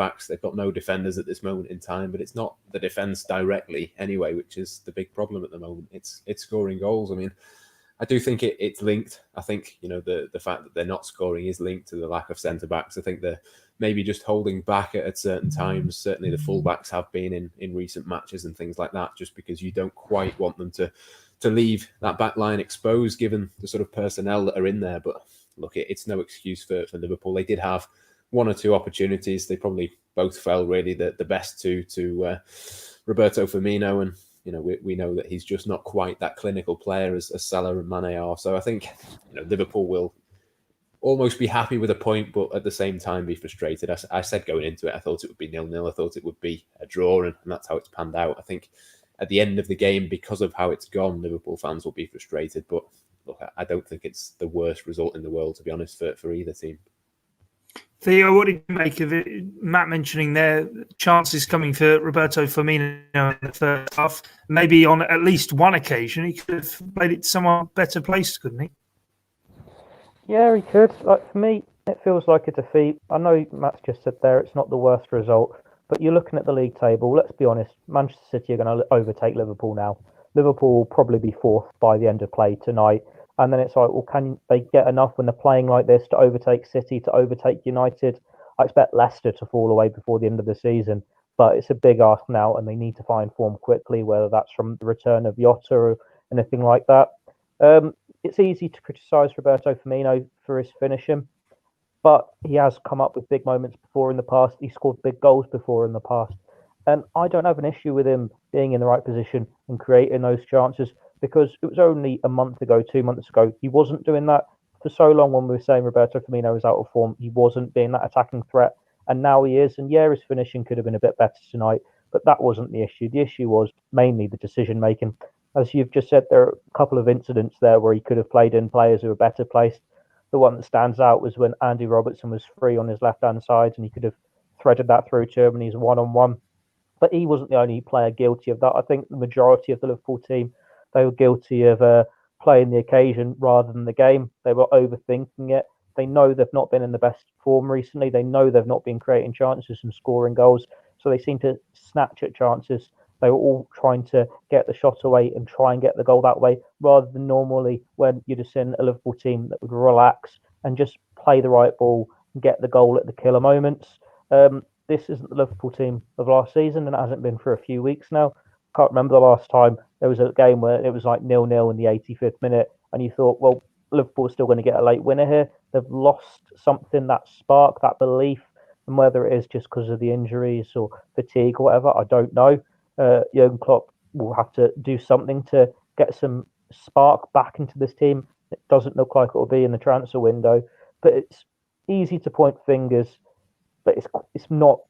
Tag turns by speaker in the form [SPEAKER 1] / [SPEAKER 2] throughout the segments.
[SPEAKER 1] backs. They've got no defenders at this moment in time, but it's not the defence directly anyway, which is the big problem at the moment. It's scoring goals. I mean, I do think it's linked. I think, the fact that they're not scoring is linked to the lack of centre-backs. I think they're maybe just holding back at certain times. Certainly the full-backs have been in recent matches and things like that, just because you don't quite want them to leave that back line exposed, given the sort of personnel that are in there. But look, it's no excuse for Liverpool. They did have one or two opportunities. They probably both fell really the best to Roberto Firmino, and we know that he's just not quite that clinical player as Salah and Mane are. So I think Liverpool will almost be happy with a point, but at the same time be frustrated. I said going into it, I thought it would be 0-0. I thought it would be a draw, and that's how it's panned out. I think at the end of the game, because of how it's gone, Liverpool fans will be frustrated. But look, I don't think it's the worst result in the world, to be honest, for either team.
[SPEAKER 2] Theo, what did you make of it? Matt mentioning their chances coming for Roberto Firmino in the first half. Maybe on at least one occasion, he could have played it somewhat better placed, couldn't he?
[SPEAKER 3] Yeah, he could. For me, it feels like a defeat. I know Matt's just said there it's not the worst result, but you're looking at the league table. Let's be honest, Manchester City are going to overtake Liverpool now. Liverpool will probably be fourth by the end of play tonight. And then it's like, well, can they get enough when they're playing like this to overtake City, to overtake United? I expect Leicester to fall away before the end of the season, but it's a big ask now, and they need to find form quickly, whether that's from the return of Jota or anything like that. It's easy to criticise Roberto Firmino for his finishing, but he has come up with big moments before in the past. He scored big goals before in the past. And I don't have an issue with him being in the right position and creating those chances, because it was only a month ago, 2 months ago, he wasn't doing that. For so long, when we were saying Roberto Firmino was out of form, he wasn't being that attacking threat, and now he is. And yeah, his finishing could have been a bit better tonight, but that wasn't the issue. The issue was mainly the decision making. As you've just said, there are a couple of incidents there where he could have played in players who were better placed. The one that stands out was when Andy Robertson was free on his left-hand side, and he could have threaded that through to him, and he's one-on-one. But he wasn't the only player guilty of that. I think the majority of the Liverpool team, they were guilty of playing the occasion rather than the game. They were overthinking it. They know they've not been in the best form recently. They know they've not been creating chances and scoring goals. So they seem to snatch at chances. They were all trying to get the shot away and try and get the goal that way, rather than normally when you'd have seen a Liverpool team that would relax and just play the right ball and get the goal at the killer moments. This isn't the Liverpool team of last season, and it hasn't been for a few weeks now. Can't remember the last time there was a game where it was like 0-0 in the 85th minute, and you thought, well, Liverpool's still going to get a late winner here. They've lost something, that spark, that belief, and whether it is just because of the injuries or fatigue or whatever, I don't know. Jurgen Klopp will have to do something to get some spark back into this team. It doesn't look like it will be in the transfer window, but it's easy to point fingers, but it's not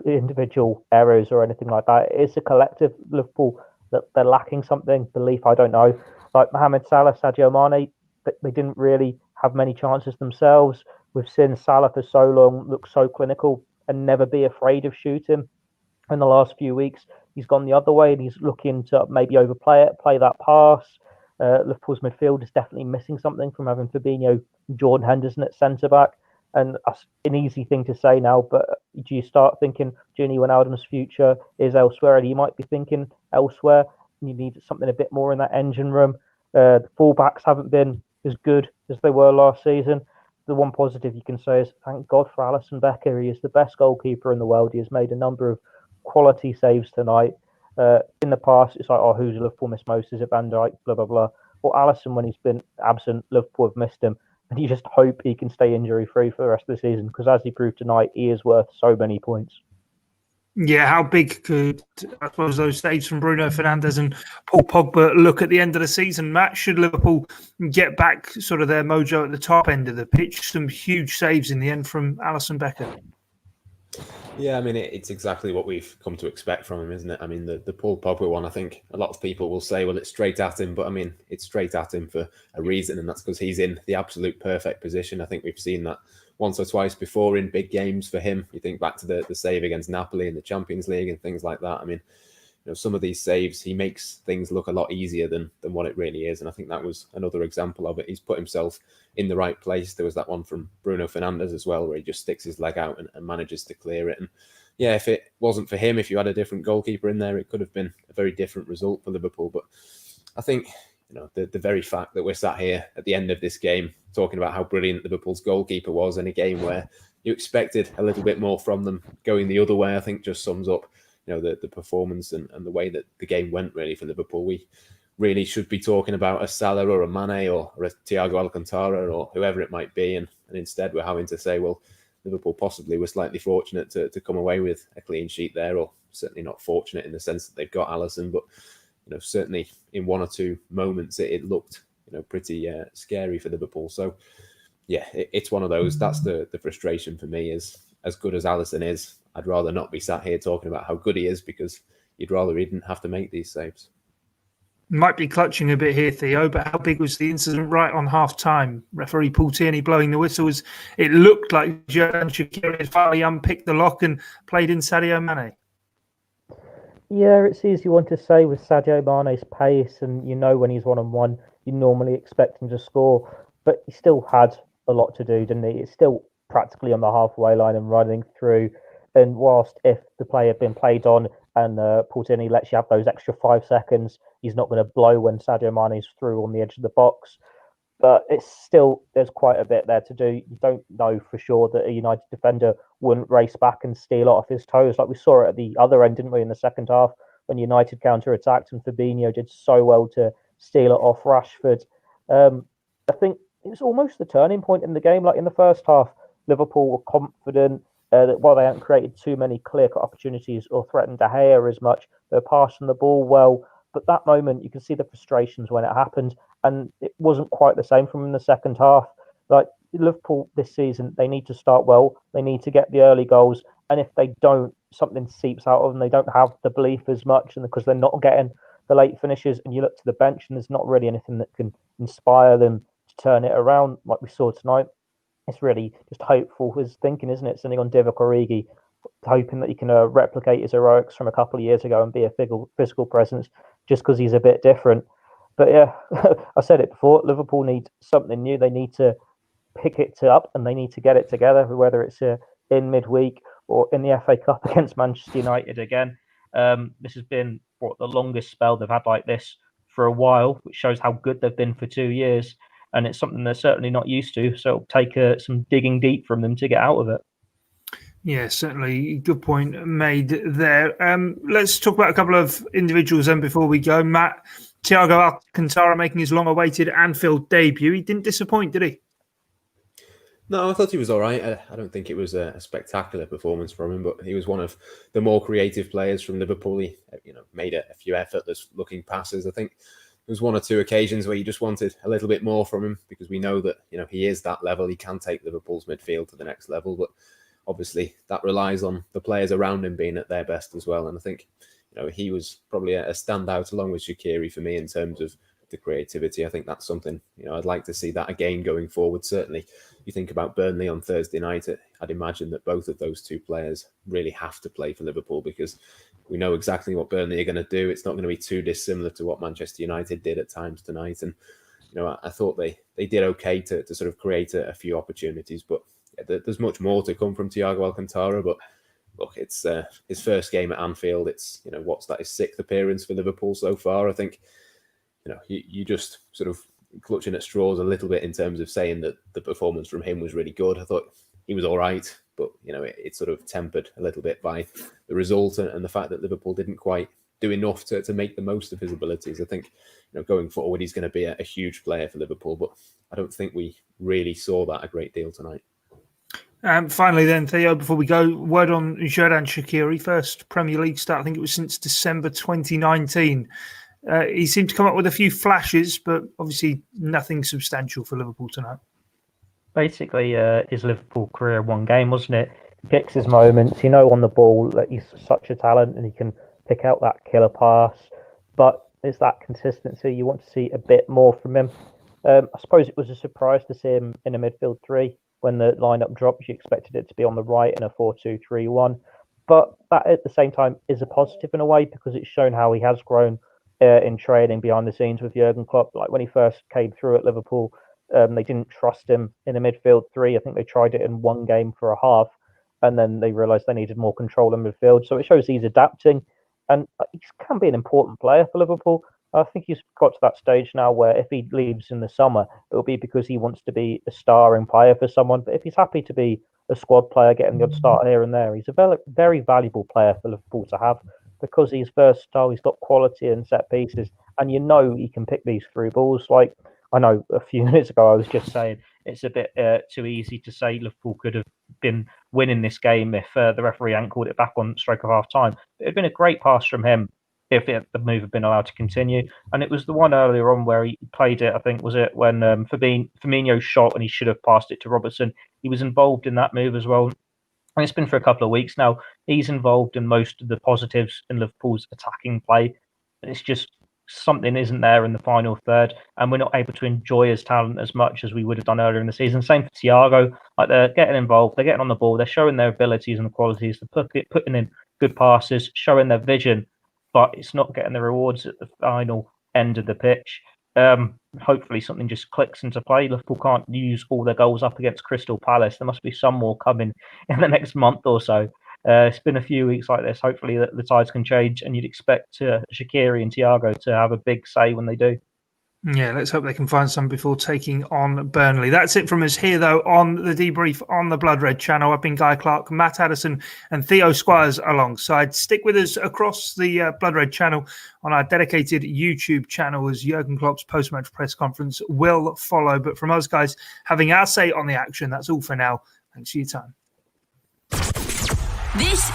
[SPEAKER 3] individual errors or anything like that. It's a collective. Liverpool, that they're lacking something, belief, I don't know. Like Mohamed Salah, Sadio Mane, they didn't really have many chances themselves. We've seen Salah for so long look so clinical and never be afraid of shooting. In the last few weeks, he's gone the other way and he's looking to maybe overplay it, play that pass. Liverpool's midfield is definitely missing something from having Fabinho, Jordan Henderson at centre-back. And that's an easy thing to say now, but do you start thinking Gini Wijnaldum's future is elsewhere, and he might be thinking elsewhere, and you need something a bit more in that engine room. The fullbacks haven't been as good as they were last season. The one positive you can say is thank God for Alisson Becker. He is the best goalkeeper in the world. He has made a number of quality saves tonight. In the past, it's like, oh, who's Liverpool missed most? Is it Van Dijk? Blah, blah, blah. Well, Alisson, when he's been absent, Liverpool have missed him. And you just hope he can stay injury-free for the rest of the season, because as he proved tonight, he is worth so many points.
[SPEAKER 2] Yeah, how big could, I suppose, those saves from Bruno Fernandes and Paul Pogba look at the end of the season? Matt, should Liverpool get back sort of their mojo at the top end of the pitch? Some huge saves in the end from Alisson Becker.
[SPEAKER 1] Yeah, I mean, it's exactly what we've come to expect from him, isn't it? I mean, the Paul Pogba one, I think a lot of people will say, well, it's straight at him. But I mean, it's straight at him for a reason, and that's because he's in the absolute perfect position. I think we've seen that once or twice before in big games for him. You think back to the save against Napoli in the Champions League and things like that. I mean, some of these saves, he makes things look a lot easier than what it really is. And I think that was another example of it. He's put himself in the right place. There was that one from Bruno Fernandes as well, where he just sticks his leg out and manages to clear it. And yeah, if it wasn't for him, if you had a different goalkeeper in there, it could have been a very different result for Liverpool. But I think, the very fact that we're sat here at the end of this game talking about how brilliant Liverpool's goalkeeper was in a game where you expected a little bit more from them going the other way, I think just sums up, the performance and the way that the game went really for Liverpool. We really should be talking about a Salah or a Mane or a Thiago Alcantara or whoever it might be. And instead we're having to say, well, Liverpool possibly were slightly fortunate to come away with a clean sheet there, or certainly not fortunate in the sense that they've got Alisson, but certainly in one or two moments it looked pretty scary for Liverpool. So yeah, it's one of those. That's the frustration for me. Is as good as Alisson is, I'd rather not be sat here talking about how good he is, because you'd rather he didn't have to make these saves.
[SPEAKER 2] Might be clutching a bit here, Theo, but how big was the incident right on half-time? Referee Paul Tierney blowing the whistles. It looked like Xherdan Shaqiri had finally unpicked the lock and played in Sadio Mane.
[SPEAKER 3] Yeah, it's easy one to say with Sadio Mane's pace, and when he's one-on-one, you normally expect him to score, but he still had a lot to do, didn't he? It's still practically on the halfway line and running through, and whilst if the play had been played on and Paul Tierney lets you have those extra 5 seconds, he's not going to blow when Sadio Mane's through on the edge of the box. But it's still, there's quite a bit there to do. You don't know for sure that a United defender wouldn't race back and steal it off his toes, like we saw it at the other end, didn't we, in the second half, when United counter-attacked and Fabinho did so well to steal it off Rashford. I think it was almost the turning point in the game. Like in the first half, Liverpool were confident that while they hadn't created too many clear-cut opportunities or threatened De Gea as much, they were passing the ball well. But that moment, you can see the frustrations when it happened, and it wasn't quite the same from in the second half. Like Liverpool this season, they need to start well. They need to get the early goals, and if they don't, something seeps out of them. They don't have the belief as much, and because they're not getting the late finishes, and you look to the bench, and there's not really anything that can inspire them to turn it around, like we saw tonight. It's really just hopeful his thinking, isn't it? Sitting on Divock Origi, hoping that he can replicate his heroics from a couple of years ago and be a physical presence, just because he's a bit different. But yeah, I said it before, Liverpool need something new. They need to pick it up and they need to get it together, whether it's in midweek or in the FA Cup against Manchester United again. This has been the longest spell they've had like this for a while, which shows how good they've been for 2 years. And it's something they're certainly not used to. So it'll take some digging deep from them to get out of it.
[SPEAKER 2] Yeah, certainly. Good point made there. Let's talk about a couple of individuals then before we go. Matt, Thiago Alcantara making his long-awaited Anfield debut. He didn't disappoint, did he?
[SPEAKER 1] No, I thought he was all right. I don't think it was a spectacular performance from him, but he was one of the more creative players from Liverpool. He, made a few effortless-looking passes. I think there was one or two occasions where you just wanted a little bit more from him, because we know that he is that level. He can take Liverpool's midfield to the next level, but obviously that relies on the players around him being at their best as well. And I think he was probably a standout along with Shaqiri for me in terms of the creativity. I think that's something I'd like to see that again going forward. Certainly, you think about Burnley on Thursday night, I'd imagine that both of those two players really have to play for Liverpool, because we know exactly what Burnley are going to do. It's not going to be too dissimilar to what Manchester United did at times tonight. And I thought they did okay to sort of create a few opportunities, but there's much more to come from Thiago Alcantara. But look, it's his first game at Anfield. It's what's that, his 6th appearance for Liverpool so far. I think you just sort of clutching at straws a little bit in terms of saying that the performance from him was really good. I thought he was all right, but it's sort of tempered a little bit by the result and the fact that Liverpool didn't quite do enough to make the most of his abilities. I think going forward he's going to be a huge player for Liverpool, but I don't think we really saw that a great deal tonight.
[SPEAKER 2] Finally then, Theo, before we go, word on Xherdan Shaqiri, first Premier League start, I think it was since December 2019. He seemed to come up with a few flashes, but obviously nothing substantial for Liverpool tonight.
[SPEAKER 3] Basically, his Liverpool career one game, wasn't it? He picks his moments. On the ball that he's such a talent and he can pick out that killer pass. But there's that consistency. You want to see a bit more from him. I suppose it was a surprise to see him in a midfield 3 when the lineup dropped. You expected it to be on the right in a 4-2-3-1. But that at the same time is a positive in a way, because it's shown how he has grown in training behind the scenes with Jurgen Klopp. Like when he first came through at Liverpool, they didn't trust him in a midfield 3. I think they tried it in one game for a half, and then they realised they needed more control in midfield. So it shows he's adapting, and he can be an important player for Liverpool. I think he's got to that stage now where if he leaves in the summer, it'll be because he wants to be a starring player for someone. But if he's happy to be a squad player, getting the odd start here and there, he's a very valuable player for Liverpool to have because he's versatile. He's got quality and set pieces, and he can pick these through balls. Like I know a few minutes ago, I was just saying it's a bit too easy to say Liverpool could have been winning this game if the referee hadn't called it back on stroke of half time. It had been a great pass from him if the move had been allowed to continue. And it was the one earlier on where he played it, I think, was it when Firmino shot and he should have passed it to Robertson. He was involved in that move as well. And it's been for a couple of weeks now. He's involved in most of the positives in Liverpool's attacking play. It's just something isn't there in the final third, and we're not able to enjoy his talent as much as we would have done earlier in the season. Same for Thiago. Like they're getting involved, they're getting on the ball, they're showing their abilities and the qualities, they're putting in good passes, showing their vision, but it's not getting the rewards at the final end of the pitch. Hopefully something just clicks into play. Liverpool can't use all their goals up against Crystal Palace. There must be some more coming in the next month or so. It's been a few weeks like this. Hopefully the tides can change, and you'd expect Shaqiri and Thiago to have a big say when they do.
[SPEAKER 2] Yeah, let's hope they can find some before taking on Burnley. That's it from us here, though, on the debrief on the Blood Red channel. I've been Guy Clark, Matt Addison and Theo Squires alongside. Stick with us across the Blood Red channel on our dedicated YouTube channel as Jurgen Klopp's post-match press conference will follow. But from us, guys, having our say on the action, that's all for now. Thanks for your time.
[SPEAKER 4] This